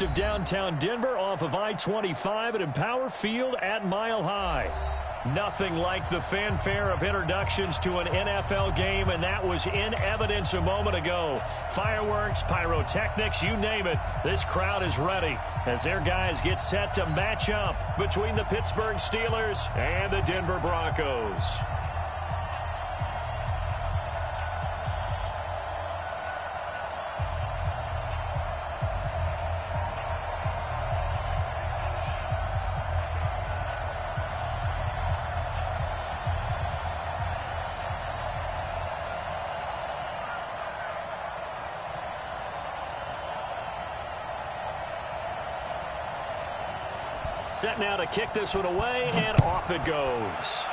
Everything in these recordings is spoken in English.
Of downtown Denver off of I-25 at Empower Field at Mile High. Nothing like the fanfare of introductions to an NFL game, and that was in evidence a moment ago. Fireworks, pyrotechnics, you name it. This crowd is ready as their guys get set to match up between the Pittsburgh Steelers and the Denver Broncos. Set now to kick this one away, and off it goes.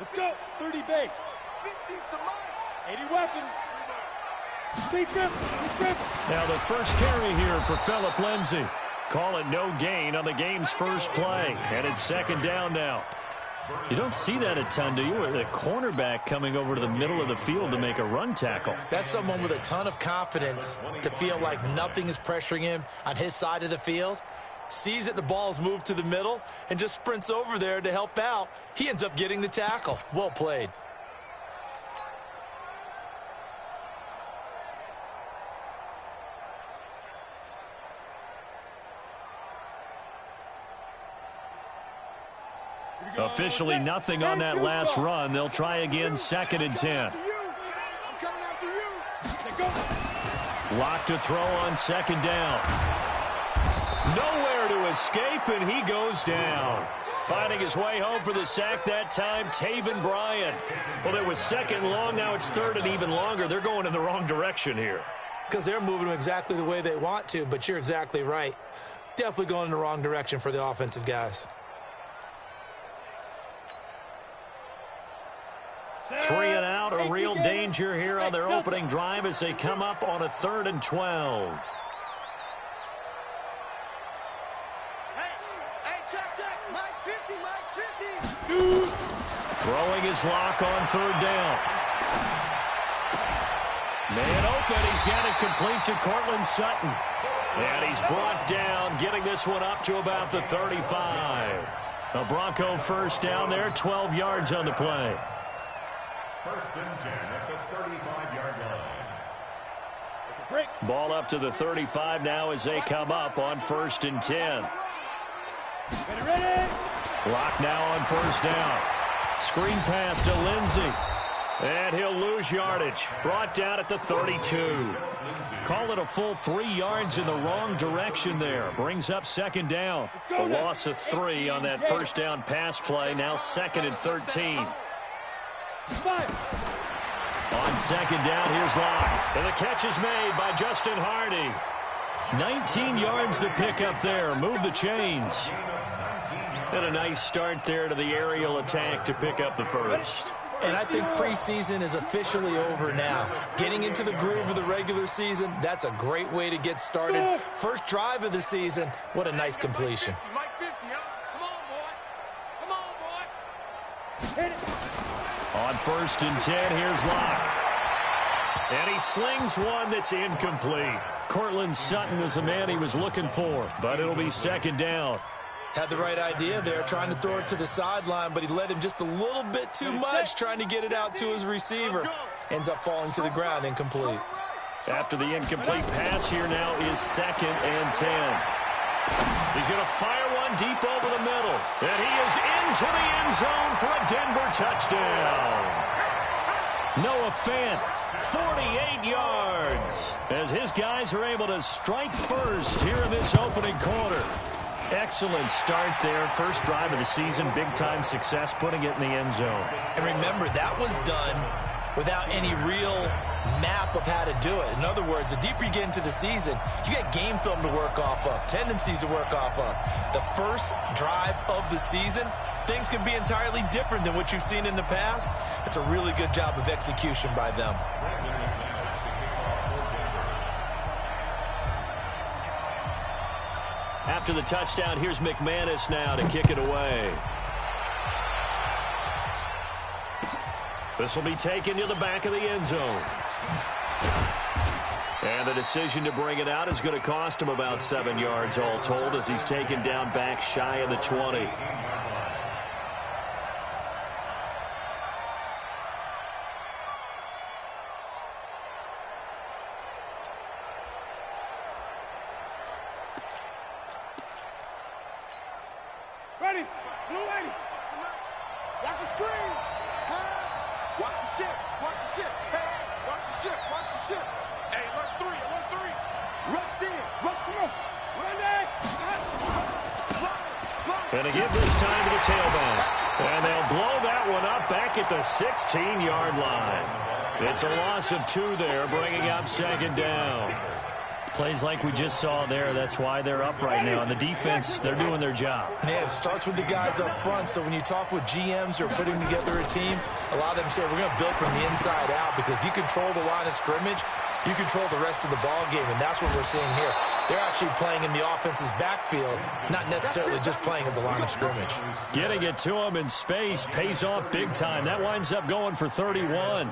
Let's go. 30 base. 80 weapon. Now the first carry here for Phillip Lindsay. Call it no gain on the game's first play. And it's second down now. You don't see that a ton, do you? The cornerback coming over to the middle of the field to make a run tackle. That's someone with a ton of confidence to feel like nothing is pressuring him on his side of the field. Sees that the ball's moved to the middle and just sprints over there to help out. He ends up getting the tackle. Well played. Officially nothing on that last run. They'll try again, 2nd and 10. Lock to throw on 2nd down. Nowhere to escape, and he goes down. Finding his way home for the sack that time, Taven Bryan. Well, it was 2nd long, now it's 3rd and even longer. They're going in the wrong direction here. Because they're moving them exactly the way they want to, but you're exactly right. Definitely going in the wrong direction for the offensive guys. 3 and out, a real danger here on their opening drive as they come up on a 3rd and 12. Throwing his lock on 3rd down. Man open, he's got it complete to Cortland Sutton. And he's brought down, getting this one up to about the 35. A Bronco first down there, 12 yards on the play. 1st and 10 at the 35-yard line. Ball up to the 35 now as they come up on 1st and 10. Ready. Lock now on 1st down. Screen pass to Lindsay. And he'll lose yardage. Brought down at the 32. Call it a full 3 yards in the wrong direction there. Brings up 2nd down. A loss of 3 on that 1st down pass play. Now 2nd and 13. On 2nd down, here's Locke. And the catch is made by Justin Hardy. 19 yards to pick up there. Move the chains. And a nice start there to the aerial attack to pick up the first. And I think preseason is officially over now. Getting into the groove of the regular season, that's a great way to get started. First drive of the season, what a nice completion. On 1st and 10, here's Locke. And he slings one that's incomplete. Cortland Sutton was the man he was looking for, but it'll be 2nd down. Had the right idea there, trying to throw it to the sideline, but he led him just a little bit too much, trying to get it out to his receiver. Ends up falling to the ground, incomplete. After the incomplete pass, here now is 2nd and 10. He's going to fire one deep over the middle. And he is into the end zone for a Denver touchdown. Noah Fant, 48 yards, as his guys are able to strike first here in this opening quarter. Excellent start there. First drive of the season, big-time success, putting it in the end zone. And remember, that was done without any real map of how to do it. In other words, the deeper you get into the season, you get game film to work off of, tendencies to work off of. The first drive of the season, things can be entirely different than what you've seen in the past. It's a really good job of execution by them. After the touchdown, here's McManus now to kick it away. This will be taken to the back of the end zone. And the decision to bring it out is going to cost him about 7 yards all told as he's taken down back shy of the 20. Ready? Blue 80. Watch the screen. Pass. Watch the ship. Watch the ship. Hey, watch the ship. Watch the ship. Hey, alert 3. Alert 3. Rush in. Rush in. Run that. And to give this time to the tailback. And they'll blow that one up back at the 16-yard line. It's a loss of 2 there, bringing up second down. Plays like we just saw there, that's why they're up right now. And the defense, they're doing their job. Yeah, it starts with the guys up front. So when you talk with GMs who are putting together a team, a lot of them say we're going to build from the inside out, because if you control the line of scrimmage, you control the rest of the ball game, and that's what we're seeing here. They're actually playing in the offense's backfield, not necessarily just playing at the line of scrimmage. Getting it to him in space pays off big time. That winds up going for 31.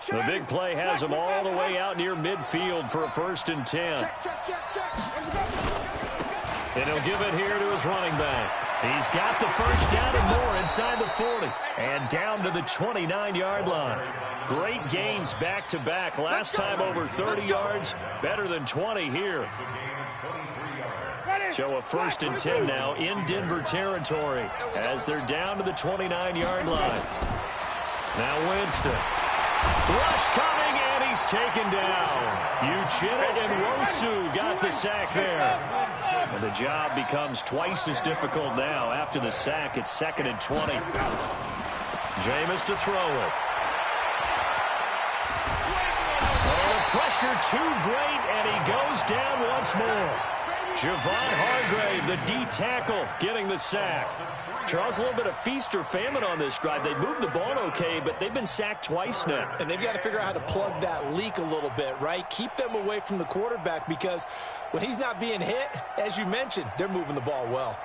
The big play has him all the way out near midfield for a 1st and 10. And he'll give it here to his running back. He's got the first down and more inside the 40. And down to the 29-yard line. Great gains back-to-back. Last time over 30 yards, better than 20 here. So a 1st and 10 now in Denver territory as they're down to the 29-yard line. Now Winston. Rush coming, and he's taken down. Uchenna and Wosu got the sack there. And the job becomes twice as difficult now. After the sack, it's 2nd and 20. Jameis to throw it. Oh, the pressure too great, and he goes down once more. Javon Hargrave, the D tackle, getting the sack. Charles, a little bit of feast or famine on this drive. They moved the ball okay, but they've been sacked twice now. And they've got to figure out how to plug that leak a little bit, right? Keep them away from the quarterback, because when he's not being hit, as you mentioned, they're moving the ball well.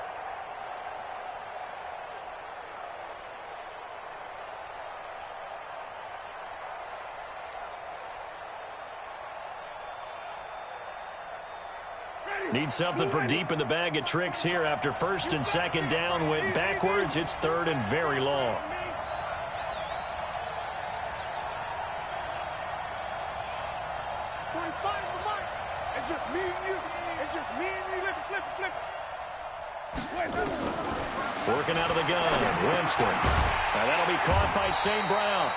Need something from deep in the bag of tricks here after 1st and 2nd down went backwards. It's 3rd and very long. It's just me and you. It's just me and you. Flip. Working out of the gun, Winston. Now that'll be caught by St. Brown.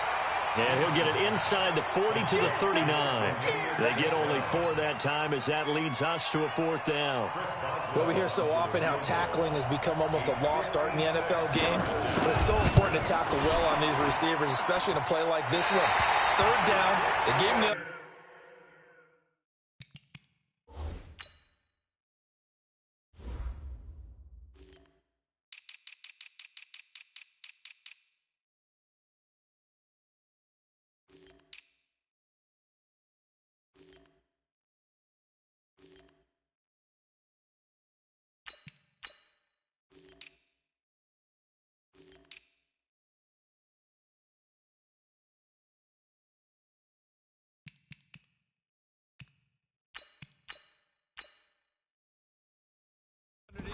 And he'll get it inside the 40 to the 39. They get only 4 that time as that leads us to a 4th down. Well, we hear so often how tackling has become almost a lost art in the NFL game. But it's so important to tackle well on these receivers, especially in a play like this one. 3rd down, the game now.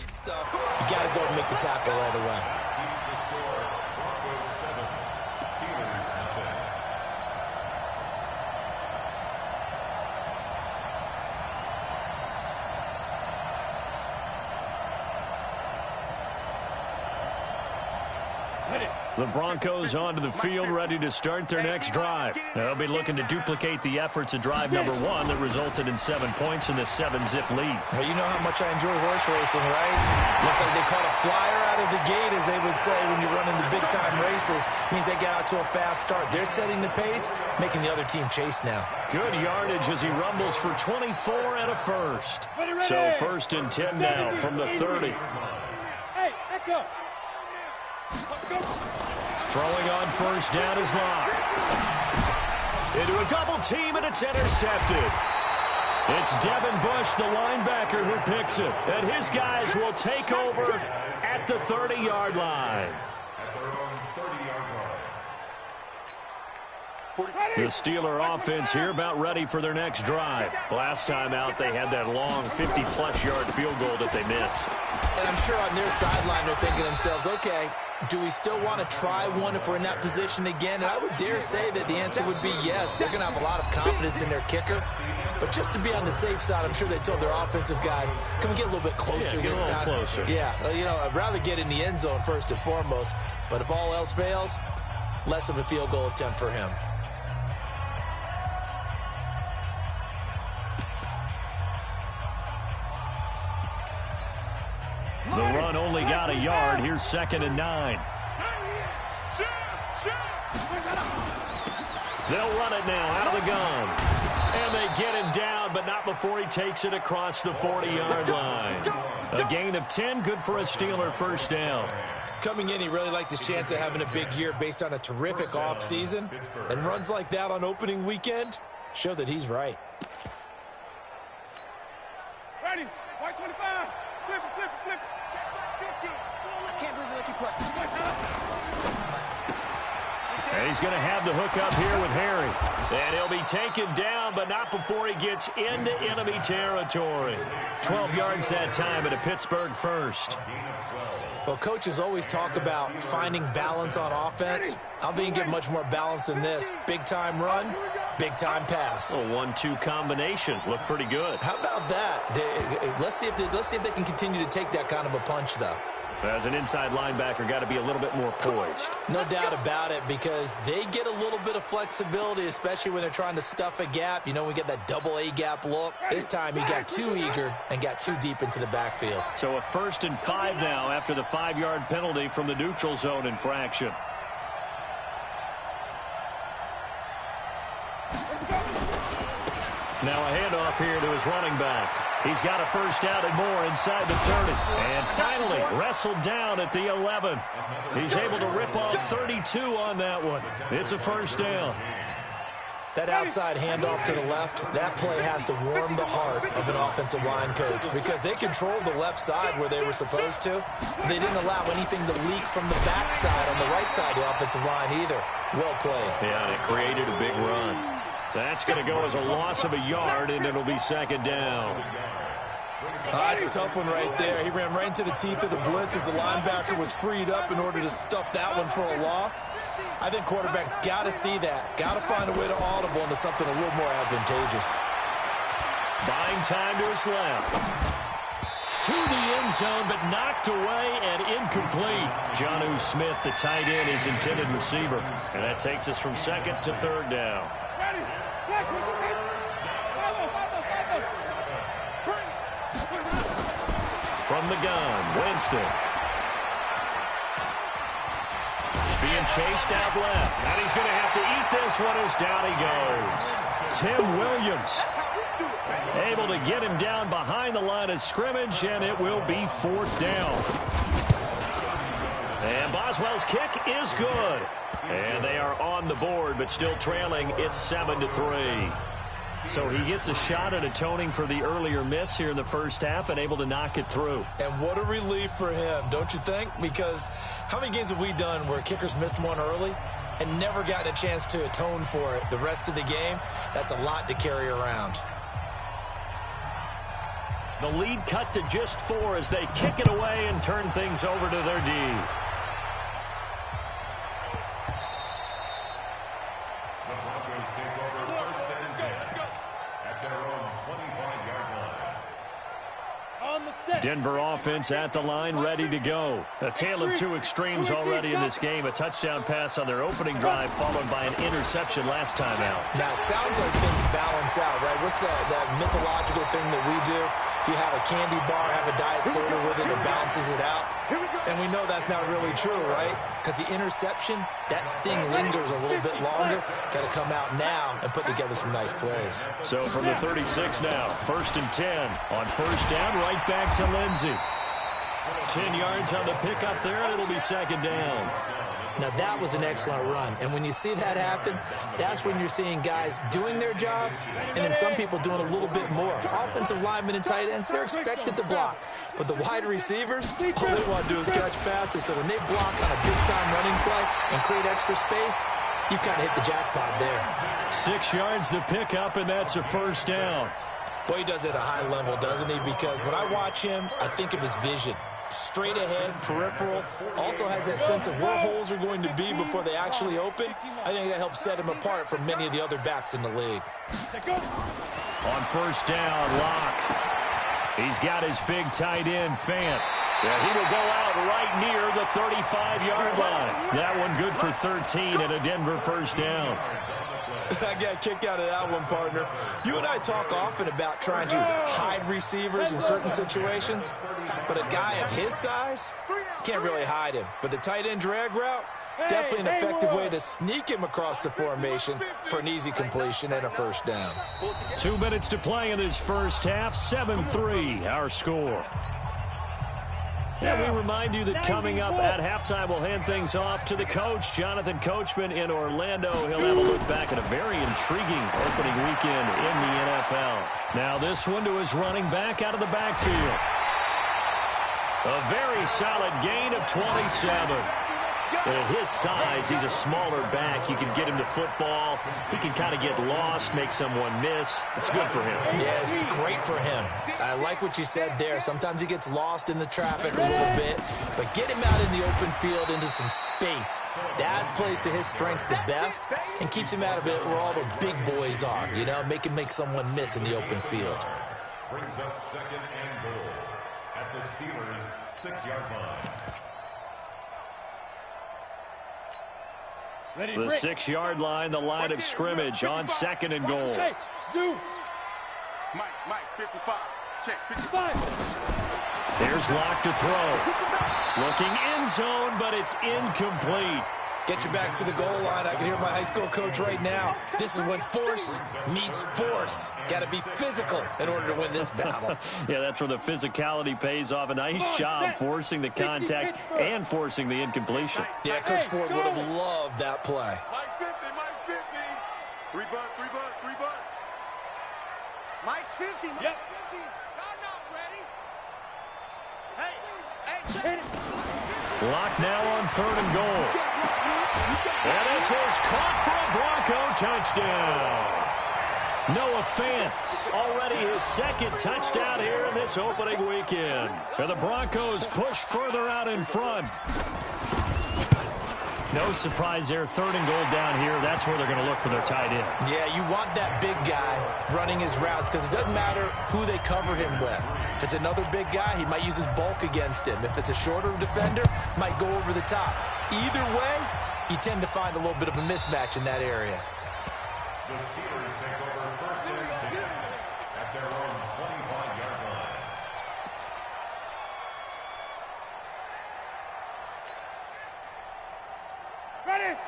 Stuff, you got to go and make the tackle right away. Broncos 7, Steelers 0. The Broncos onto the field, ready to start their next drive. They'll be looking to duplicate the efforts of drive number 1 that resulted in 7 points in the 7-zip lead. Well, you know how much I enjoy horse racing, right? Looks like they caught a flyer out of the gate, as they would say when you're running the big-time races. Means they get out to a fast start. They're setting the pace, making the other team chase now. Good yardage as he rumbles for 24 and a first. So 1st and 10 now from the 30. Hey, echo. Throwing on 1st down is Locke. Into a double team, and it's intercepted. It's Devin Bush, the linebacker, who picks it. And his guys will take over at the 30-yard line. The Steeler offense here about ready for their next drive. Last time out, they had that long 50-plus yard field goal that they missed. And I'm sure on their sideline they're thinking to themselves, okay, do we still want to try one if we're in that position again? And I would dare say that the answer would be yes. They're going to have a lot of confidence in their kicker. But just to be on the safe side, I'm sure they told their offensive guys, can we get a little bit closer this time? Closer. Yeah, you know, I'd rather get in the end zone first and foremost. But if all else fails, less of a field goal attempt for him. The run only got a yard. Here's 2nd and 9. They'll run it now out of the gun. And they get him down, but not before he takes it across the 40-yard line. A gain of 10, good for a Steeler 1st down. Coming in, he really liked his chance of having a big year based on a terrific offseason. And runs like that on opening weekend show that he's right. Ready. White 25. Flip it, flip it, flip it. I can't believe they let you play. And he's going to have the hook up here with Harry. And he'll be taken down, but not before he gets into enemy territory. 12 yards that time at a Pittsburgh 1st. Well, coaches always talk about finding balance on offense. I'm being given much more balance than this. Big-time run, big-time pass. A 1-2 combination. Looked pretty good. How about that? Let's see if they can continue to take that kind of a punch, though. As an inside linebacker, got to be a little bit more poised. No doubt about it, because they get a little bit of flexibility, especially when they're trying to stuff a gap. You know, we get that double A-gap look. This time he got too eager and got too deep into the backfield. So a 1st and 5 now after the 5-yard penalty from the neutral zone infraction. Now a handoff here to his running back. He's got a 1st down and more inside the 30. And finally wrestled down at the 11. He's able to rip off 32 on that one. It's a 1st down. That outside handoff to the left, that play has to warm the heart of an offensive line coach because they controlled the left side where they were supposed to. They didn't allow anything to leak from the backside on the right side of the offensive line either. Well played. Yeah, and it created a big run. That's going to go as a loss of a yard, and it'll be 2nd down. That's a tough one right there. He ran right into the teeth of the blitz as the linebacker was freed up in order to stuff that one for a loss. I think quarterbacks got to see that. Got to find a way to audible into something a little more advantageous. Buying time to his left. To the end zone, but knocked away and incomplete. Jonnu Smith, the tight end, his intended receiver. And that takes us from 2nd to 3rd down. From the gun, Winston. Being chased out left. And he's going to have to eat this one as down he goes. Tim Williams able to get him down behind the line of scrimmage, and it will be 4th down. And Boswell's kick is good. And they are on the board, but still trailing. It's 7-3. So he gets a shot at atoning for the earlier miss here in the 1st half and able to knock it through. And what a relief for him, don't you think? Because how many games have we done where kickers missed one early and never gotten a chance to atone for it the rest of the game? That's a lot to carry around. The lead cut to just 4 as they kick it away and turn things over to their D. On the set. Denver offense at the line, ready to go. A tale of two extremes already in this game. A touchdown pass on their opening drive, followed by an interception last time out. Now, it sounds like things balance out, right? What's that mythological thing that we do? If you have a candy bar, have a diet soda with it, it balances it out. And we know that's not really true, right? Because the interception, that sting lingers a little bit longer. Got to come out now and put together some nice plays. So from the 36 now, 1st and 10. On first down, right back to Lindsey. 10 yards on the pickup there, and it'll be 2nd down. Now, that was an excellent run. And when you see that happen, that's when you're seeing guys doing their job and then some people doing a little bit more. Offensive linemen and tight ends, they're expected to block. But the wide receivers, all they want to do is catch passes. So when they block on a big-time running play and create extra space, you've kind of hit the jackpot there. 6 yards the pickup, and that's a 1st down. Boy, he does it at a high level, doesn't he? Because when I watch him, I think of his vision. Straight ahead, peripheral, also has that sense of where holes are going to be before they actually open. I think that helps set him apart from many of the other backs in the league. On first down, Locke. He's got his big tight end, Fant. Yeah, he will go out right near the 35-yard line. That one good for 13 and a Denver 1st down. I got a kick out of that one, partner. You and I talk often about trying to hide receivers in certain situations, but a guy of his size can't really hide him. But the tight end drag route, definitely an effective way to sneak him across the formation for an easy completion and a 1st down. 2 minutes to play in this first half, 7-3 our score. And we remind you that coming up at halftime, we'll hand things off to the coach, Jonathan Coachman in Orlando. He'll have a look back at a very intriguing opening weekend in the NFL. Now this one to his running back out of the backfield. A very solid gain of 27. At his size, he's a smaller back. You can get him to football. He can kind of get lost, make someone miss. It's good for him. Yeah, it's great for him. I like what you said there. Sometimes he gets lost in the traffic a little bit, but get him out in the open field into some space. That plays to his strengths the best and keeps him out of it where all the big boys are, you know, make him make someone miss in the open field. Brings up 2nd and goal at the Steelers' 6-yard line. The 6-yard line, the line of scrimmage on 2nd and goal. Mike, 55. Check, 55. There's Locke to throw. Looking end zone, but it's incomplete. Get your backs to the goal line. I can hear my high school coach right now. This is when force meets force. Got to be physical in order to win this battle. Yeah, that's where the physicality pays off. A nice job forcing the contact and forcing the incompletion. Yeah, Coach Ford would have loved that play. Mike 50. 3 butt. Mike's 50. Mike's 50. I'm not ready. Hey, Locke now on 3rd and goal. And this is caught for a Bronco touchdown. Noah Fant, already his 2nd touchdown here in this opening weekend. And the Broncos push further out in front. No surprise there, 3rd and goal down here. That's where they're going to look for their tight end. Yeah, you want that big guy running his routes because it doesn't matter who they cover him with. If it's another big guy, he might use his bulk against him. If it's a shorter defender, might go over the top. Either way, you tend to find a little bit of a mismatch in that area. The Steelers take over 1st and 10 at their own 25-yard line.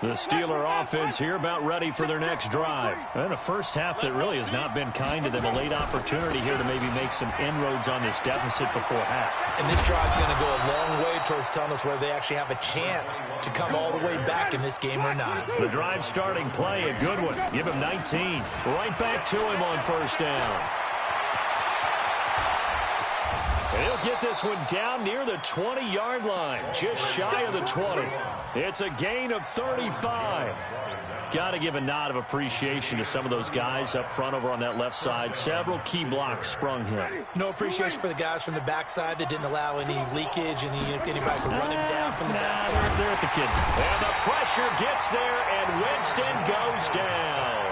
The Steeler offense here about ready for their next drive. And a first half that really has not been kind to them. A late opportunity here to maybe make some inroads on this deficit before half. And this drive's going to go a long way towards telling us whether they actually have a chance to come all the way back in this game or not. The drive starting play, a good one. Give him 19. Right back to him on 1st down. And he'll get this one down near the 20-yard line, just shy of the 20. It's a gain of 35. Got to give a nod of appreciation to some of those guys up front over on that left side. Several key blocks sprung here. No appreciation for the guys from the backside that didn't allow any leakage and anybody could run him down from the backside. They're at the kids. And the pressure gets there, and Winston goes down.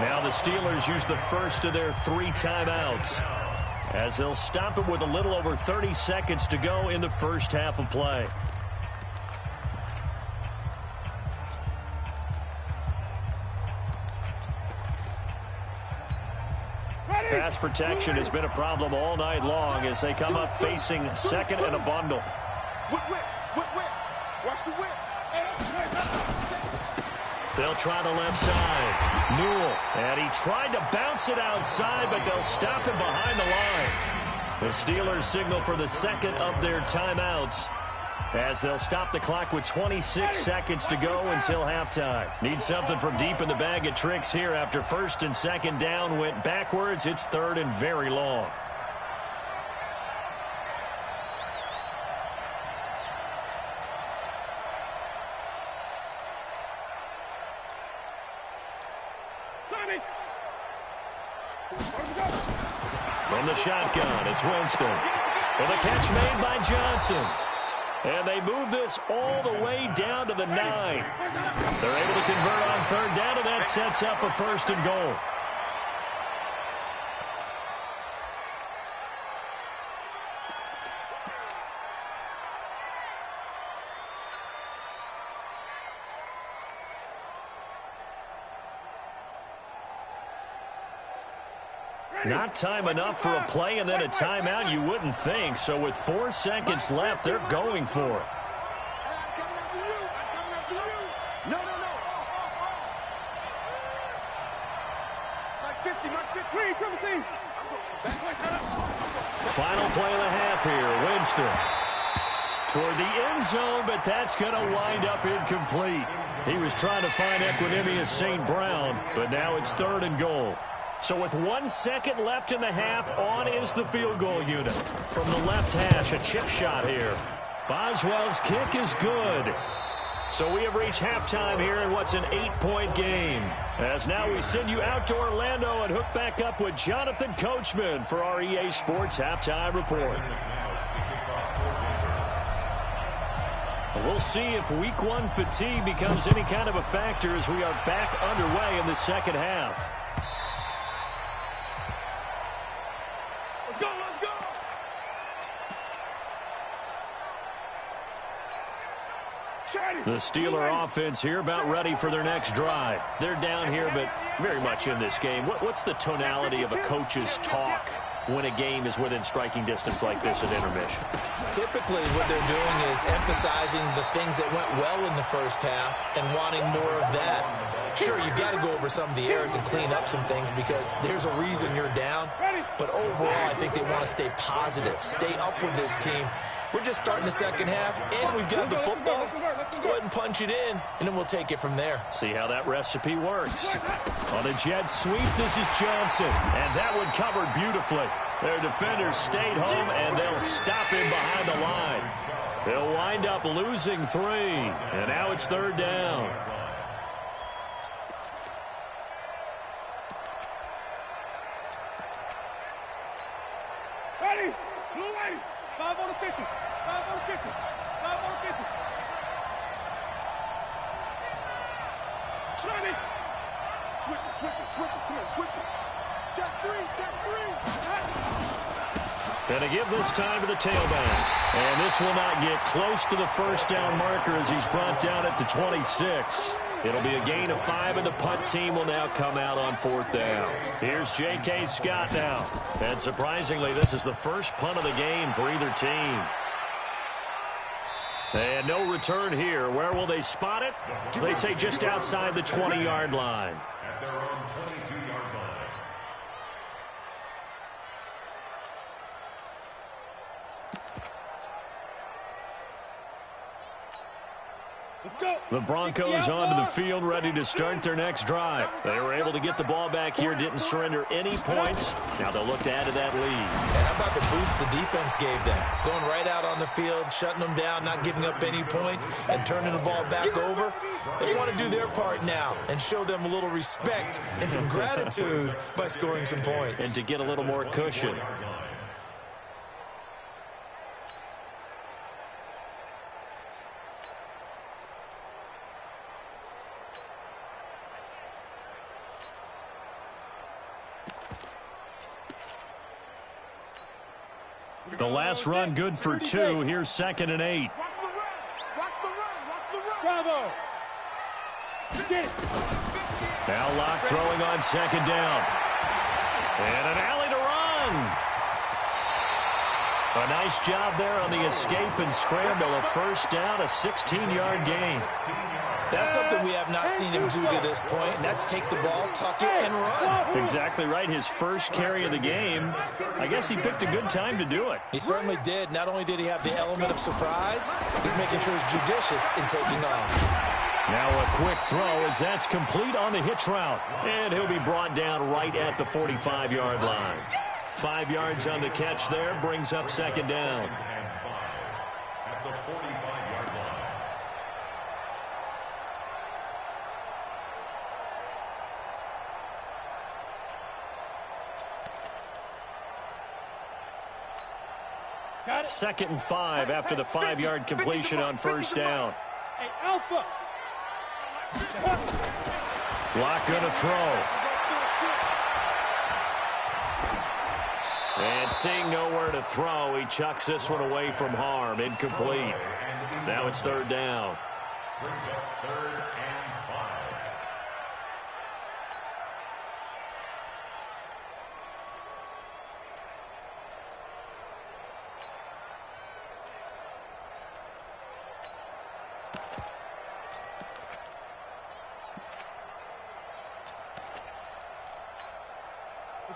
Now the Steelers use the first of their 3 timeouts. as they'll stop it with a little over 30 seconds to go in the first half of play. Pass protection has been a problem all night long as they come up facing second and a bundle. They'll try the left side. Newell, and he tried to bounce it outside, but they'll stop him behind the line. The Steelers signal for the second of their timeouts as they'll stop the clock with 26 seconds to go until halftime. Need something from deep in the bag of tricks here after first and second down went backwards. It's third and very long. From the shotgun, it's Winston. With a catch made by Johnson. And they move this all the way down to the 9. They're able to convert on third down, and that sets up a first and goal. Not time enough for a play and then a timeout, you wouldn't think. So with 4 seconds left, they're going for it. Final play of the half here. Winston toward the end zone, but that's going to wind up incomplete. He was trying to find Equanimous St. Brown, but now it's third and goal. So with 1 second left in the half, on is the field goal unit. From the left hash, a chip shot here. Boswell's kick is good. So we have reached halftime here in what's an 8-point game. As now we send you out to Orlando and hook back up with Jonathan Coachman for our EA Sports Halftime Report. We'll see if Week 1 fatigue becomes any kind of a factor as we are back underway in the second half. The Steeler offense here about ready for their next drive. They're down here, but very much in this game. What's the tonality of a coach's talk when a game is within striking distance like this at intermission? Typically, what they're doing is emphasizing the things that went well in the first half and wanting more of that. Sure, you've got to go over some of the errors and clean up some things because there's a reason you're down. But overall, I think they want to stay positive, stay up with this team. We're just starting the second half, and we've got the football. Let's go ahead and punch it in, and then we'll take it from there. See how that recipe works. On a jet sweep, this is Johnson, and that one covered beautifully. Their defenders stayed home, and they'll stop him behind the line. They'll wind up losing 3, and now it's third down. Ready? Blue ready. 5 on the 50. 5 on the 50. 5 on the 50. Try me. Switch it, switch it, switch it. Come on, switch it. Check 3, check 3. And to give this time to the tailback. And this will not get close to the first down marker as he's brought down at the 26. It'll be a gain of 5, and the punt team will now come out on fourth down. Here's J.K. Scott now. And surprisingly, this is the first punt of the game for either team. And no return here. Where will they spot it? They say just outside the 20-yard line. At their own 22-yard line. The Broncos onto the field, ready to start their next drive. They were able to get the ball back here, didn't surrender any points. Now they'll look to add to that lead. And how about the boost the defense gave them? Going right out on the field, shutting them down, not giving up any points, and turning the ball back over. They want to do their part now and show them a little respect and some gratitude by scoring some points. And to get a little more cushion. The last run good for 2. Here's 2nd and 8. Watch the run. Watch the run. Watch the run. Bravo. Get it. Now Locke throwing on 2nd down. And an alley to run. A nice job there on the escape and scramble. A first down, a 16-yard gain. That's something we have not seen him do to this point, and that's take the ball, tuck it, and run. Exactly right. His first carry of the game. I guess he picked a good time to do it. He certainly did. Not only did he have the element of surprise, he's making sure he's judicious in taking off. Now a quick throw as that's complete on the hitch route. And he'll be brought down right at the 45-yard line. 5 yards on the catch there, brings up 2nd down. At the 45-yard line. Got it. 2nd and 5 after the 5-yard completion on first down. Hey, Alpha. Locke going to throw. And seeing nowhere to throw, he chucks this one away from harm. Incomplete. Now it's 3rd down. Brings up 3rd and 5.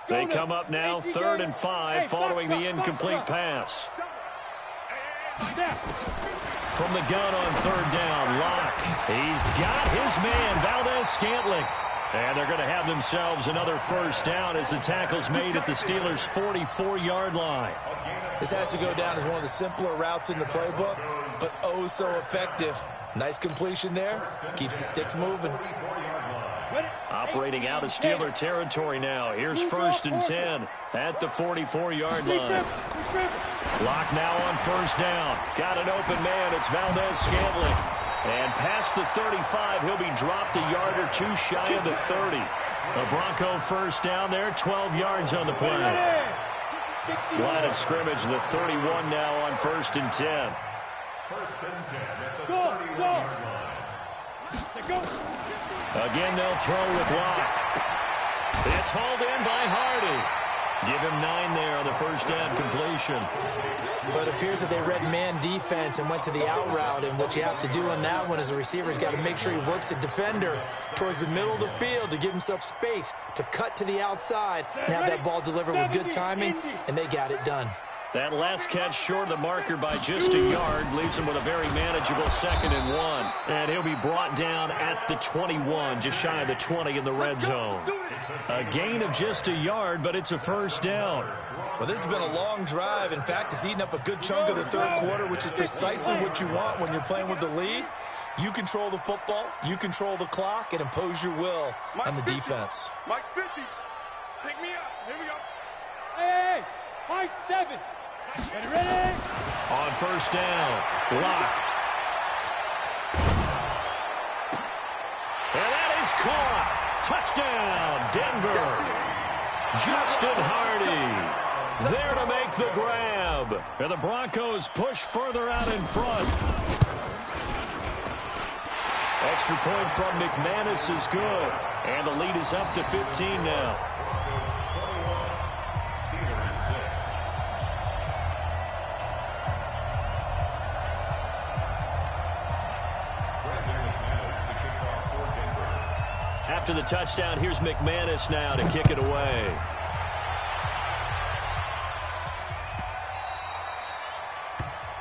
They come up now 3rd and 5 following the incomplete pass. From the gun on 3rd down, Locke. He's got his man, Valdez-Scantling. And they're going to have themselves another first down as the tackle's made at the Steelers' 44-yard line. This has to go down as one of the simpler routes in the playbook, but oh so effective. Nice completion there. Keeps the sticks moving. Operating out of Steeler territory now. Here's 1st and 10 at the 44-yard line. Locke now on first down. Got an open man. It's Valdez-Scantling. And past the 35, he'll be dropped a yard or 2 shy of the 30. A Bronco first down there, 12 yards on the play. Line of scrimmage, the 31 now on 1st and 10. 1st and 10 at the 31-yard line. Again, they'll throw with Locke. It's hauled in by Hardy. Give him 9 there on the first down completion. But it appears that they read man defense and went to the out route, and what you have to do on that one is a receiver's got to make sure he works the defender towards the middle of the field to give himself space to cut to the outside and have that ball delivered with good timing, and they got it done. That last catch short of the marker by just a yard leaves him with a very manageable 2nd and 1. And he'll be brought down at the 21, just shy of the 20 in the red zone. A gain of just a yard, but it's a first down. Well, this has been a long drive. In fact, it's eaten up a good chunk of the 3rd quarter, which is precisely what you want when you're playing with the lead. You control the football, you control the clock, and impose your will on the defense. Mike's 50. Pick me up. Here we go. Hey, Mike's 7. Ready? On first down, Locke. And that is caught. Touchdown, Denver. Justin Hardy there to make the grab. And the Broncos push further out in front. Extra point from McManus is good. And the lead is up to 15 now. After the touchdown, here's McManus now to kick it away.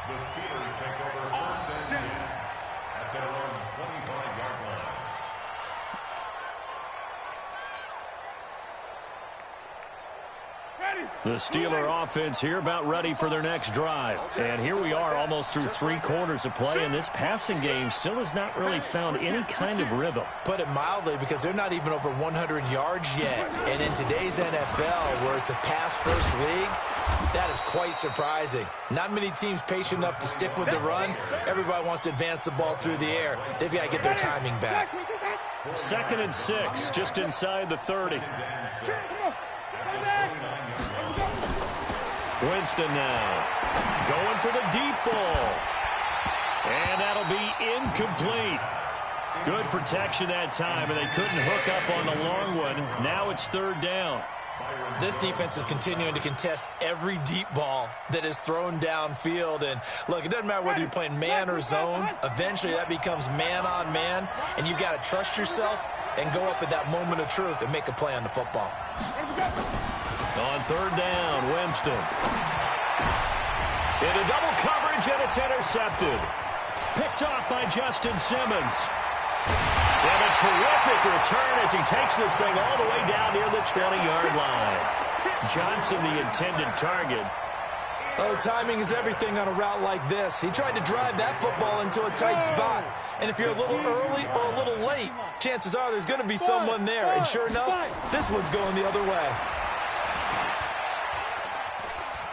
The Steelers take over 1st and 10 at their own 25-yard line. The Steeler offense here about ready for their next drive. And here we are almost through 3 quarters of play, and this passing game still has not really found any kind of rhythm. Put it mildly, because they're not even over 100 yards yet. And in today's NFL, where it's a pass-first league, that is quite surprising. Not many teams patient enough to stick with the run. Everybody wants to advance the ball through the air. They've got to get their timing back. 2nd and 6, just inside the 30. Winston now going for the deep ball. And that'll be incomplete. Good protection that time, and they couldn't hook up on the long one. Now it's third down. This defense is continuing to contest every deep ball that is thrown downfield. And, look, it doesn't matter whether you're playing man or zone. Eventually that becomes man on man, and you've got to trust yourself and go up at that moment of truth and make a play on the football. On third down, Winston. Into double coverage, and it's intercepted. Picked off by Justin Simmons. And a terrific return as he takes this thing all the way down near the 20-yard line. Johnson, the intended target. Oh, timing is everything on a route like this. He tried to drive that football into a tight spot. And if you're a little early or a little late, chances are there's going to be someone there. And sure enough, this one's going the other way.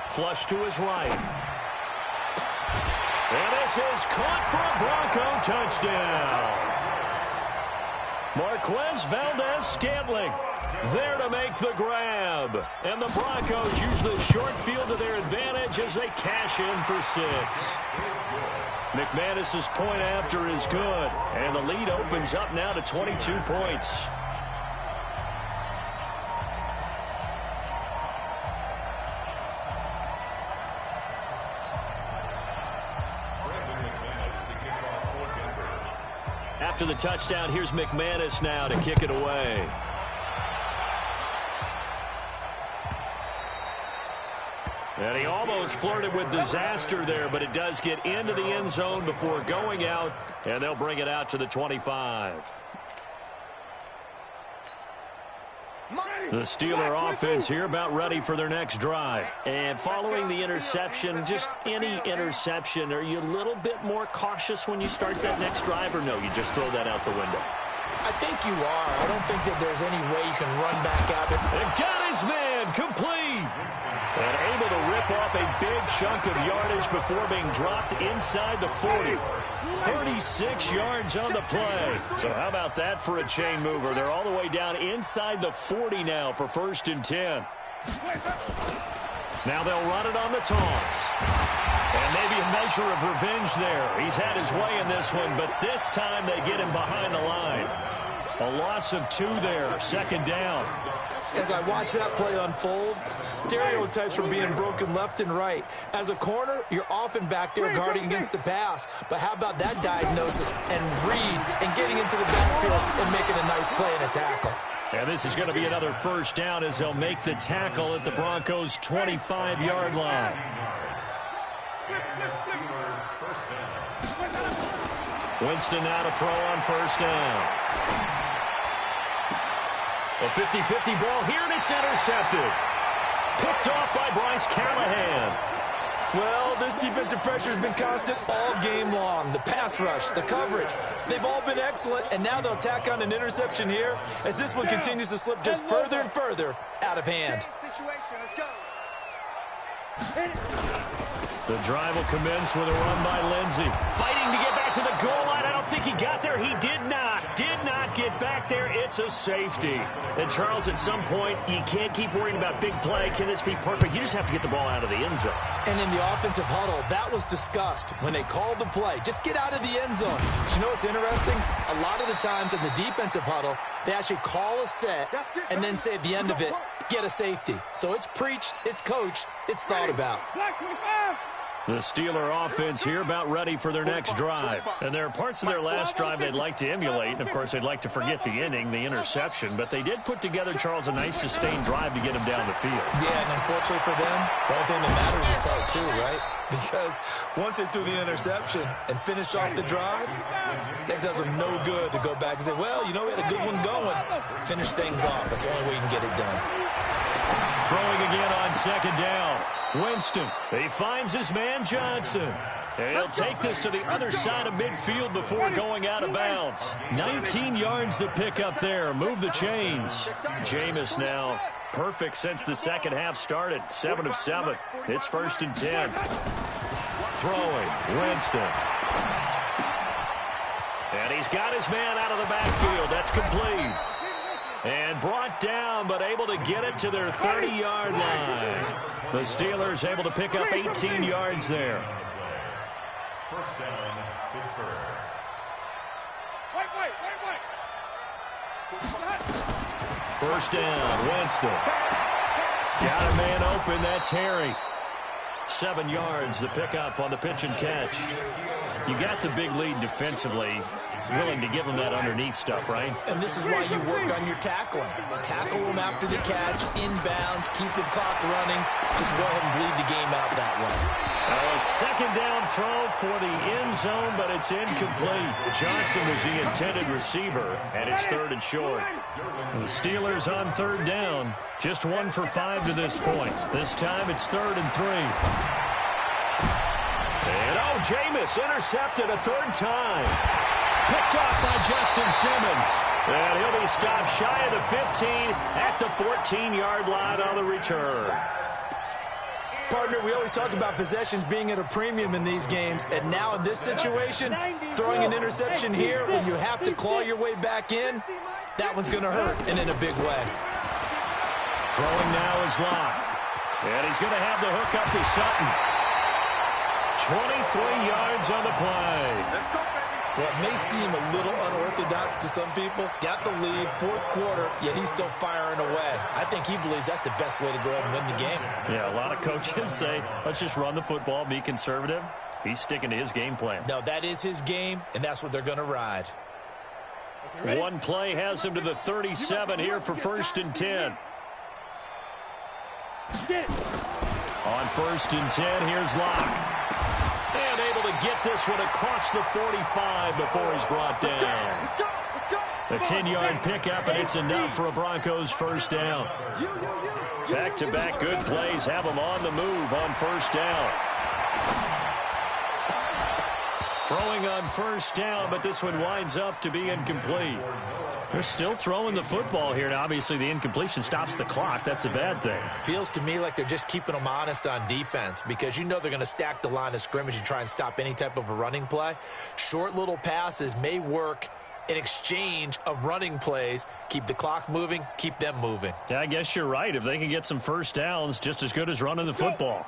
Flush to his right. And this is caught for a Bronco touchdown. Marquez Valdez-Scantling there to make the grab. And the Broncos use the short field to their advantage as they cash in for 6. McManus's point after is good. And the lead opens up now to 22 points. After the touchdown, here's McManus now to kick it away. And he almost flirted with disaster there, but it does get into the end zone before going out, and they'll bring it out to the 25. The Steeler offense here about ready for their next drive. And following the interception, just any interception, are you a little bit more cautious when you start that next drive, or no, you just throw that out the window? I think you are. I don't think that there's any way you can run back out there. And got his man complete. And able to rip off a big chunk of yardage before being dropped inside the 40. 36 yards on the play. So how about that for a chain mover? They're all the way down inside the 40 now for 1st and 10. Now they'll run it on the toss. And maybe a measure of revenge there. He's had his way in this one, but this time they get him behind the line. A loss of 2 there, 2nd down. As I watch that play unfold, stereotypes were being broken left and right. As a corner, you're often back there guarding against the pass. But how about that diagnosis and read and getting into the backfield and making a nice play and a tackle? And this is going to be another 1st down as they'll make the tackle at the Broncos' 25-yard line. Winston now to throw on 1st down. A 50-50 ball here, and it's intercepted. Picked off by Bryce Callahan. Well, this defensive pressure has been constant all game long. The pass rush, the coverage, they've all been excellent, and now they'll tack on an interception here as this one continues to slip just further and further out of hand. The drive will commence with a run by Lindsey. Fighting to get back to the goal line. I don't think he got there. He did not get back there. It's a safety. And, Charles, at some point, you can't keep worrying about big play. Can this be perfect? You just have to get the ball out of the end zone. And in the offensive huddle, that was discussed when they called the play. Just get out of the end zone. But you know what's interesting? A lot of the times in the defensive huddle, they actually call a set and then say at the end of it, get a safety. So it's preached, it's coached, it's thought about. The Steeler offense here about ready for their next drive. And there are parts of their last drive they'd like to emulate. And, of course, they'd like to forget the inning, the interception. But they did put together, Charles, a nice sustained drive to get him down the field. Yeah, and unfortunately for them, the only thing that matters is part 2, right? Because once they threw the interception and finished off the drive, that does them no good to go back and say, well, you know, we had a good one going. Finish things off. That's the only way you can get it done. Throwing again on 2nd down. Winston, he finds his man Johnson. And he'll take this to the other side of midfield before going out of bounds. 19 yards the pick up there. Move the chains. Jameis now perfect since the second half started. 7 of 7. It's 1st and 10. Throwing, Winston. And he's got his man out of the backfield. That's complete. And brought down, but able to get it to their 30-yard line. The Steelers able to pick up 18 yards there. First down, Pittsburgh. First down, Winston. Got a man open, that's Harry. 7 yards, the pickup on the pitch and catch. You got the big lead defensively. Willing to give them that underneath stuff, right? And this is why you work on your tackling. Tackle them after the catch, inbounds, keep the clock running. Just go ahead and bleed the game out that way. A second down throw for the end zone, but it's incomplete. Johnson was the intended receiver, and it's 3rd and short. The Steelers on 3rd down. Just 1 for 5 to this point. This time it's 3rd and 3. And Jameis intercepted a 3rd time. Picked off by Justin Simmons. And he'll be stopped shy of the 15 at the 14-yard line on the return. Partner, we always talk about possessions being at a premium in these games. And now in this situation, throwing an interception here when you have to claw your way back in, that one's going to hurt, and in a big way. Throwing now is Locke. And he's going to have the hook up to Sutton. 23 yards on the play. Well, it may seem a little unorthodox to some people. Got the lead, 4th quarter, yet he's still firing away. I think he believes that's the best way to go ahead and win the game. Yeah, a lot of coaches say, let's just run the football, be conservative. He's sticking to his game plan. No, that is his game, and that's what they're going to ride. One play has him to the 37 here for 1st and 10. On 1st and 10, here's Locke. And able to get this one across the 45 before he's brought down. A 10-yard pickup, and it's enough for a Broncos 1st down. Back-to-back good plays have them on the move on 1st down. Throwing on 1st down, but this one winds up to be incomplete. They're still throwing the football here. Now, obviously, the incompletion stops the clock. That's a bad thing. Feels to me like they're just keeping them honest on defense because you know they're going to stack the line of scrimmage and try and stop any type of a running play. Short little passes may work in exchange of running plays. Keep the clock moving, keep them moving. Yeah, I guess you're right. If they can get some 1st downs, just as good as running the football.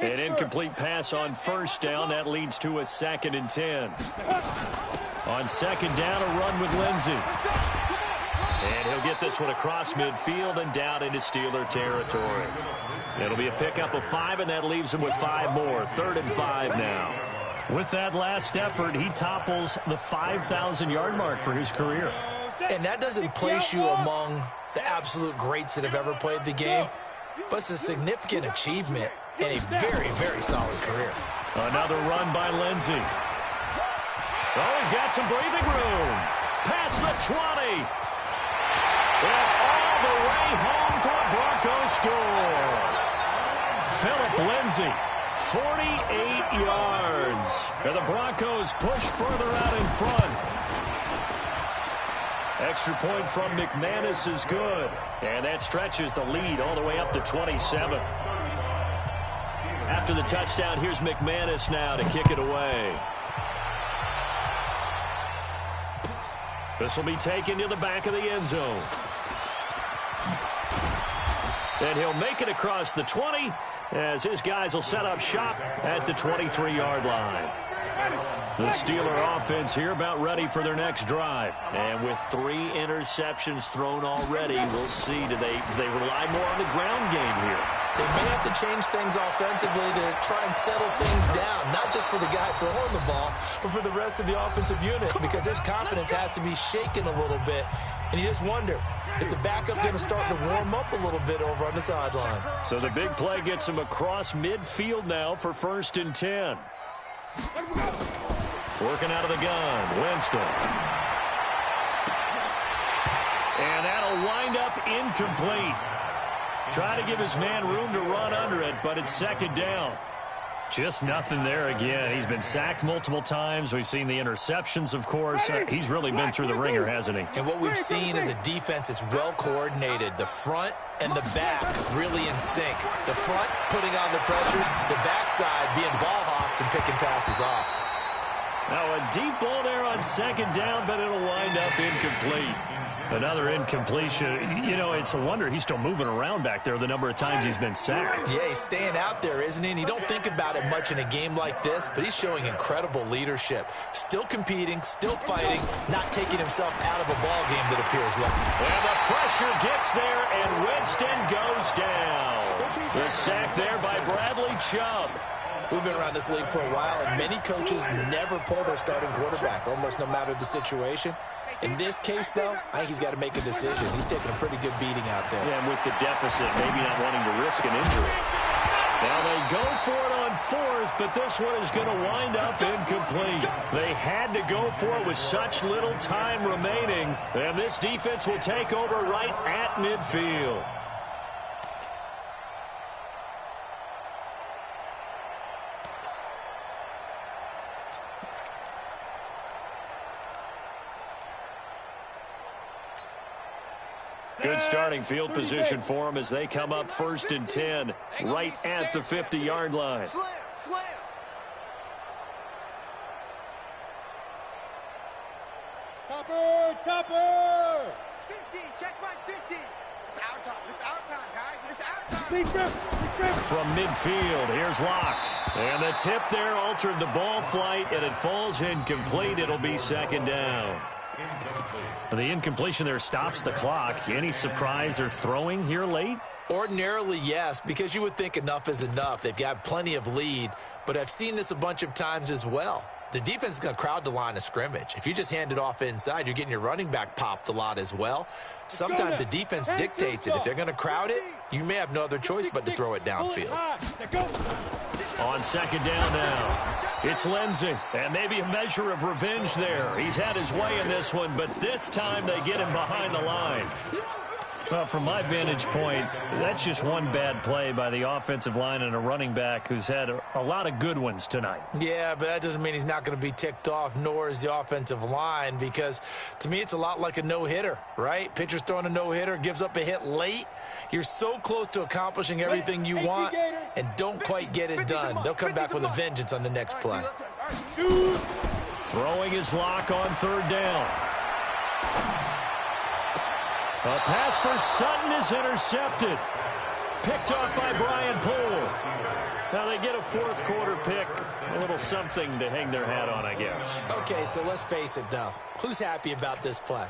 An incomplete pass on 1st down. That leads to a 2nd and 10. On 2nd down, a run with Lindsey. And he'll get this one across midfield and down into Steeler territory. It'll be a pickup of 5, and that leaves him with 5 more. 3rd and 5 now. With that last effort, he topples the 5,000-yard mark for his career. And that doesn't place you among the absolute greats that have ever played the game, but it's a significant achievement and a very, very solid career. Another run by Lindsey. Oh, he's got some breathing room. Past the 20. And all the way home for a Broncos score. Philip Lindsey, 48 yards. And the Broncos push further out in front. Extra point from McManus is good. And that stretches the lead all the way up to 27. After the touchdown, here's McManus now to kick it away. This will be taken to the back of the end zone. And he'll make it across the 20 as his guys will set up shop at the 23-yard line. The Steeler offense here about ready for their next drive. And with 3 interceptions thrown already, we'll see. Do they rely more on the ground game here? They may have to change things offensively to try and settle things down, not just for the guy throwing the ball, but for the rest of the offensive unit, because his confidence has to be shaken a little bit. And you just wonder, is the backup going to start to warm up a little bit over on the sideline? So the big play gets him across midfield now for 1st and 10. Working out of the gun, Winston. And that'll wind up incomplete. Trying to give his man room to run under it, but it's 2nd down. Just nothing there again. He's been sacked multiple times. We've seen the interceptions, of course. He's really been through the ringer, hasn't he? And what we've seen is a defense that's well coordinated. The front and the back really in sync. The front putting on the pressure, the backside being ball hawks and picking passes off. Now a deep ball there on 2nd down, but it'll wind up incomplete. Another incompletion. You know, it's a wonder he's still moving around back there the number of times he's been sacked. Yeah, he's staying out there, isn't he? And you don't think about it much in a game like this, but he's showing incredible leadership. Still competing, still fighting, not taking himself out of a ball game that appears low. And the pressure gets there, and Winston goes down. The sack there by Bradley Chubb. We've been around this league for a while, and many coaches never pull their starting quarterback, almost no matter the situation. In this case, though, I think he's got to make a decision. He's taking a pretty good beating out there. Yeah, and with the deficit, maybe not wanting to risk an injury. Now they go for it on fourth, but this one is going to wind up incomplete. They had to go for it with such little time remaining, and this defense will take over right at midfield. Good starting field position for them as they come up 1st and 10, right at the 50-yard line. Slam, slam. Topper! 50, check my 50. It's our time. It's our time, guys. It's our time. From midfield, here's Locke. And the tip there altered the ball flight, and it falls incomplete. It'll be 2nd down. The incompletion there stops the clock. Any surprise they're throwing here late? Ordinarily, yes, because you would think enough is enough. They've got plenty of lead, but I've seen this a bunch of times as well. The defense is going to crowd the line of scrimmage. If you just hand it off inside, you're getting your running back popped a lot as well. Sometimes the defense dictates it. If they're going to crowd it, you may have no other choice but to throw it downfield. On 2nd down now, it's Lindsey, and maybe a measure of revenge there. He's had his way in this one, but this time they get him behind the line. Well, from my vantage point, that's just one bad play by the offensive line and a running back who's had a lot of good ones tonight. Yeah, but that doesn't mean he's not going to be ticked off, nor is the offensive line, because to me it's a lot like a no-hitter, right? Pitcher's throwing a no-hitter, gives up a hit late. You're so close to accomplishing everything you want and don't quite get it done. They'll come back with a vengeance on the next play. Throwing his Lock on 3rd down. A pass for Sutton is intercepted. Picked off by Brian Poole. Now they get a 4th quarter pick. A little something to hang their hat on, I guess. Okay, so let's face it, though. Who's happy about this play?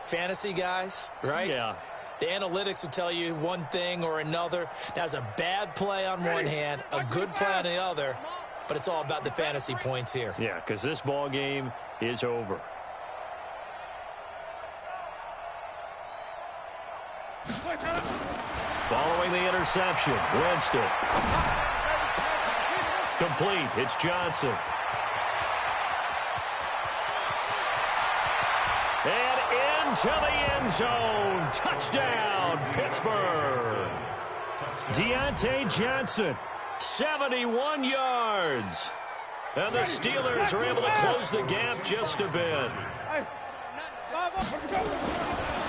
Fantasy guys, right? Yeah. The analytics will tell you one thing or another. That's a bad play on one hand, a good play on the other, but it's all about the fantasy points here. Yeah, because this ball game is over. Following the interception, Winston. Complete. It's Johnson. And into the end zone. Touchdown, Pittsburgh. Deontay Johnson, 71 yards. And the Steelers are able to close the gap just a bit.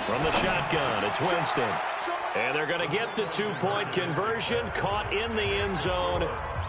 From the shotgun, it's Winston. And they're going to get the 2-point conversion, caught in the end zone,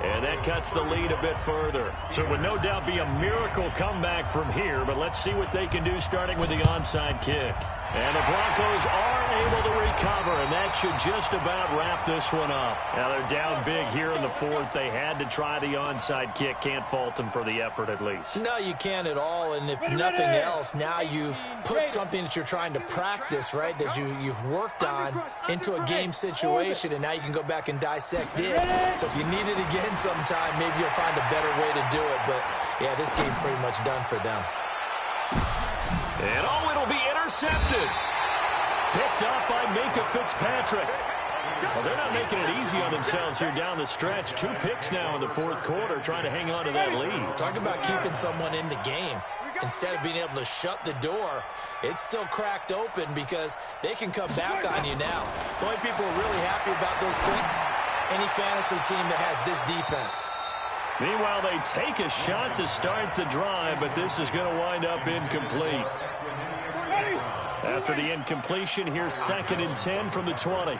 and that cuts the lead a bit further. So it would no doubt be a miracle comeback from here, but let's see what they can do starting with the onside kick. And the Broncos are able to recover, and that should just about wrap this one up. Now they're down big here in the 4th. They had to try the onside kick. Can't fault them for the effort at least. No, you can't at all, and if nothing else, now you've put something that you're trying to practice, right, that you've worked on into a game situation, and now you can go back and dissect it. So if you need it again sometime, maybe you'll find a better way to do it, but yeah, this game's pretty much done for them. And oh, it'll be intercepted. Picked up by Minka Fitzpatrick. Well, they're not making it easy on themselves here down the stretch. 2 picks now in the 4th quarter, trying to hang on to that lead. Talk about keeping someone in the game. Instead of being able to shut the door, it's still cracked open because they can come back on you now. The only people who are really happy about those picks, any fantasy team that has this defense. Meanwhile, they take a shot to start the drive, but this is going to wind up incomplete. After the incompletion, here's 2nd and 10 from the 20.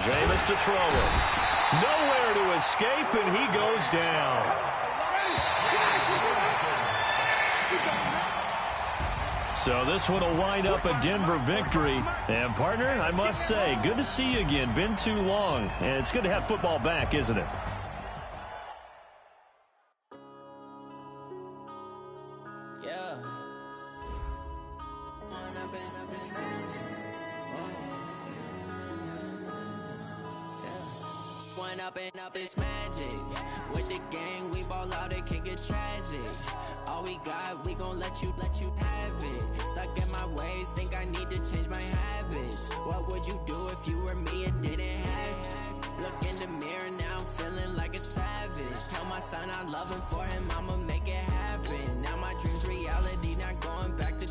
Jameis to throw it. Nowhere to escape, and he goes down. So this one will wind up a Denver victory. And, partner, I must say, good to see you again. Been too long. And it's good to have football back, isn't it? Yeah. One up and up is magic. With the gang, we ball out, it can get tragic. All we got, we gon' let you have it. Stuck in my ways, think I need to change my habits. What would you do if you were me and didn't have it? Look in the mirror, now I'm feeling like a savage. Tell my son I love him, for him I'ma make it happen. Now my dream's reality, not going back to.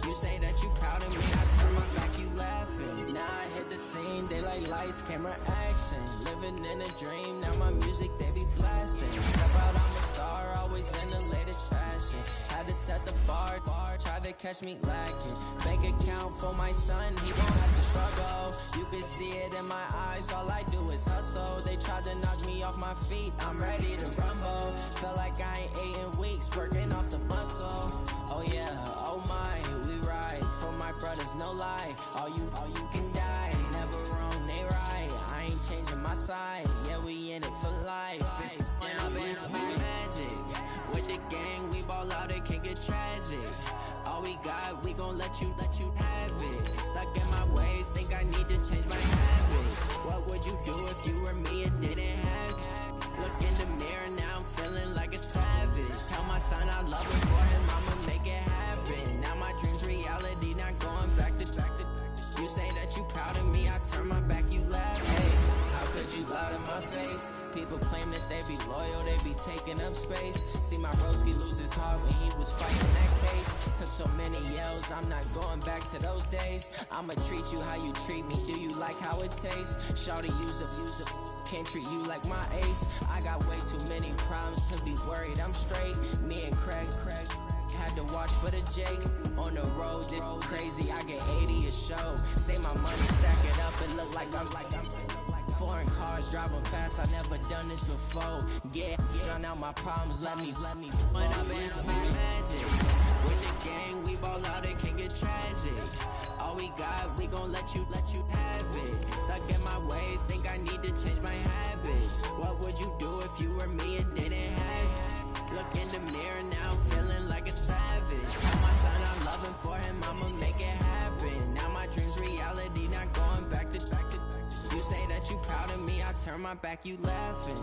You say that you proud of me, I turn my back, you laughing. Now I hit the scene, daylight lights, camera action. Living in a dream, now my music, they be blasting. Step out, I'm a star, always in the latest fashion. Had to set the bar, try to catch me lacking. Bank account for my son, he gon' have to struggle. You can see it in my eyes, all I do is hustle. They tried to knock me off my feet, I'm ready to rumble. Felt like I ain't ate in weeks, working off the muscle. Oh yeah, oh my, we ride for my brothers, no lie. All you can die, never wrong, they right. I ain't changing my side, yeah, we in it for life. Up is magic. With the gang, we ball out, it can get tragic. All we got, we gon' let you have it. Stuck in my ways, think I need to change my habits. What would you do if you were me and didn't have it? Look in the mirror, now I'm feeling like a savage. Tell my son I love him, for him I'ma make it happen. Now my dream's reality, not going back to. You say that you proud of me, I turn my back, you laugh. Hey, how could you lie to my face? People claim that they be loyal, they be taking up space. See my broski lose his heart when he was fighting that case. Took so many yells, I'm not going back to those days. I'ma treat you how you treat me, do you like how it tastes? Shawty, use up, can't treat you like my ace. I got way too many problems to be worried, I'm straight. Me and Craig had to watch for the Jakes. On the road, did crazy, I get 80 a show. Say my money, stack it up, and look like I'm foreign cars, driving fast, I never done this before. Yeah, drown out my problems, let me One up and up is magic. With the gang, we ball out, it can get tragic. All we got, we gon' let you have it. Stuck in my ways, think I need to change my habits. What would you do if you were me and didn't have it? Look in the mirror, now I'm feeling like a savage. Tell my son I love him, for him I'ma make it happen. Now my dream's reality, not going back to. You say that you proud of me, I turn my back, you laughing.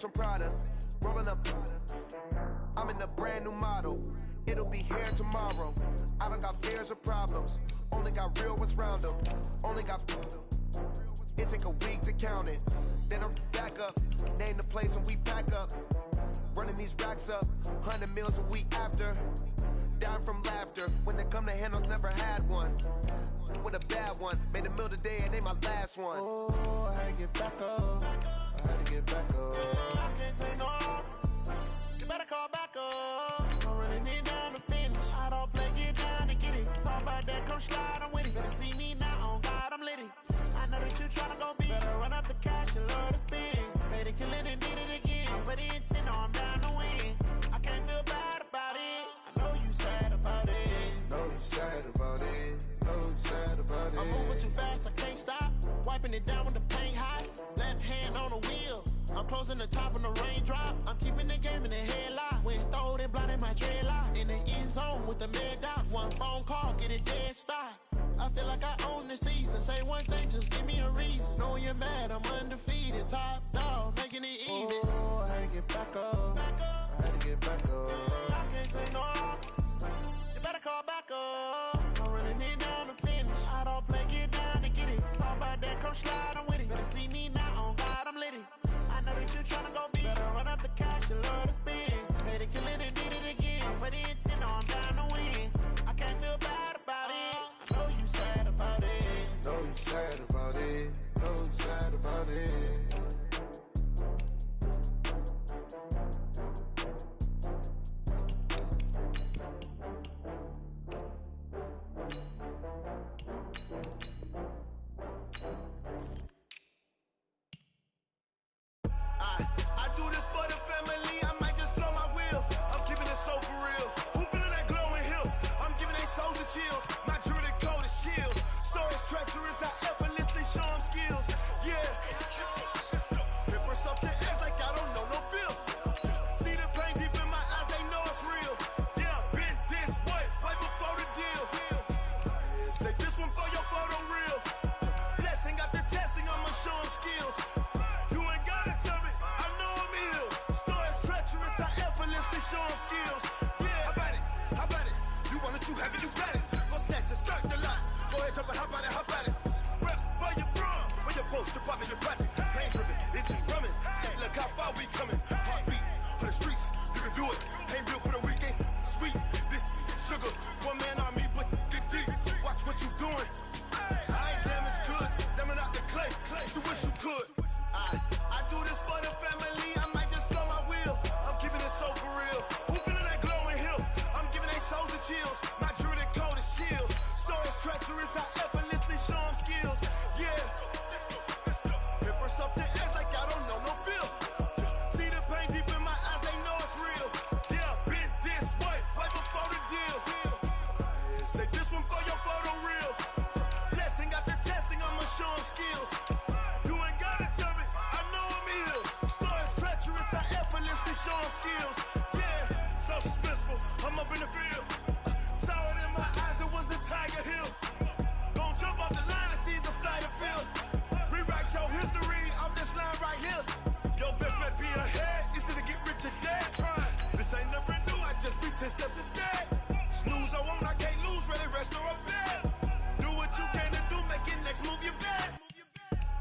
From Prada, rolling up. I'm in a brand new model. It'll be here tomorrow. I don't got fears or problems. Only got real ones round them. Only got. It take a week to count it. Then I'm back up. Name the place and we pack up. Running these racks up. 100 meals a week after. Down from laughter. When they come to handles, never had one. With a bad one. Made a meal today and ain't my last one. Oh, I had to get back up. I had to get back up. I can't take no loss. You better call back up. I'm running it down to finish. I don't play, get down and get it. Talk about that, come slide, I'm with it. Better see me now, on God, I'm litty. I know that you tryna go big. Better run up the cash, you love to spin. Made it, kill it, and did it again. But the intent, no, I'm down to win. I can't feel bad about it. I know you sad about it. Know you sad about it. Know you sad about it. I'm moving too fast, I can't stop. wiping it down with the paint hot. Left hand on the wheel. I'm closing the top on the raindrop. I'm keeping the game in the headlock. When throwed it, blinded my dreadlock. In the end zone with the mad dot. One phone call, get it dead stop. I feel like I own the season. Say one thing, just give me a reason. Know you're mad, I'm undefeated. Top dog, making it even. Oh, I had to get back up. I had to get back up. I can't take no loss. You better call back up. I'm running it down to finish. I don't play, get down to get it. Talk about that, come slide, I'm with it. Better see me now, on God, I'm litty. I know that you're trying to go big. Better run up the cash, you love to spend. Better kill it and did it again. I'm ready to 10, I'm down to win. I can't feel bad about it. I know you sad about it. Know you sad about it. Know you sad about it. I do this for the family, I might just blow my wheel. I'm keeping it so for real. Who feeling that glowing hill? I'm giving they soldier chills. My jewelry code is chills. Stories treacherous, I effortlessly show them skills. Yeah. Paper stuff to edge like I don't know no bill. See the pain deep in my eyes, they know it's real. Yeah, been this way, way before the deal. Say this one for your photo real. Blessing after testing, I'ma show them skills. Show them skills. Yeah, how about it? You want it, you have it, you got it. Go snatch it, start the lot. Go ahead, jump it, how about it? Rep where you from, where you post, department, your projects. Pain driven, itching, drumming. Look how far we coming. Heartbeat on the streets, you can do it. Ain't built for the weekend. Sweet, this sugar. One man army, but get deep. Watch what you doing. I ain't damaged goods, damn out the clay. You wish you could. I do this for the family. I might just blow my wheel. I'm keeping it so for real. Who feeling that glowing hill? I'm giving they soldier chills. My jewelry code is chill. Stories treacherous, I effortlessly show them skills. Yeah. Paper stuff to edge like I don't know no feel. See the pain deep in my eyes, they know it's real. Yeah, been this way, way before the deal. Say this one for your photo real. Blessing after testing, I'ma show them skills. You ain't gotta tell me, I know I'm ill. Stories treacherous, I effortlessly show them skills. Yeah, so suspenseful, I'm up in the field. Saw it in my eyes, it was the Tiger Hill. Gon' jump off the line and see the flight of field. Rewrite your history off this line right here. Your best bet be ahead, easy to get rich or dead. Trying, this ain't never new, I just be 10 steps instead. Snooze I won't, I can't lose, ready, rest or a bed. Do what you can to do, make it next move your best.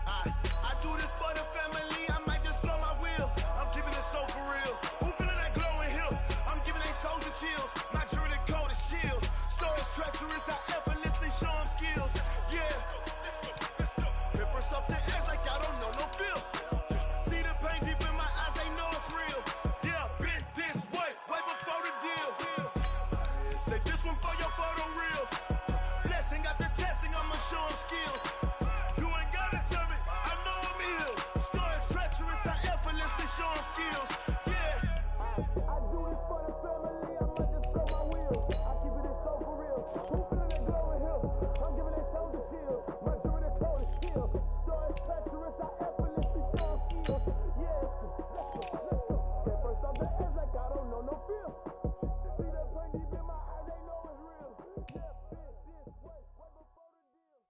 I do this for the family, I might just blow my wheel. I'm keeping it so for real. Who feeling that glowing hill? I'm giving they soldier chills. My jewelry code is chill. Stories treacherous, I effortlessly show them skills. Yeah. Paper stuff to edge like I don't know no feel. See the pain deep in my eyes, they know it's real. Yeah, been this way, way before the deal. Say this one for your photo real. Blessing after testing, I'ma show them skills. You ain't gotta tell me, I know I'm ill. Stories treacherous, I effortlessly show them skills. Yeah. I do this for the family, I might just blow my wheel. I keep it so for real. Who feeling that glowing hill? I'm giving they soldier chills. My jewelry code is chill. Stories treacherous, I effortlessly show them skills. Yeah. Let's go. Get first off the edge like I don't know no feel. See that pain deep in my eyes, they know it's real. Yeah, been this way, way before the deal.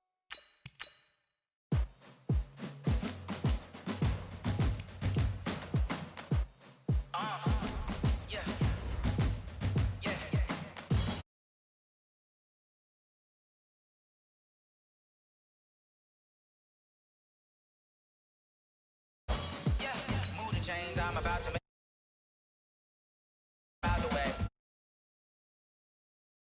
Mood to change, I'm about to make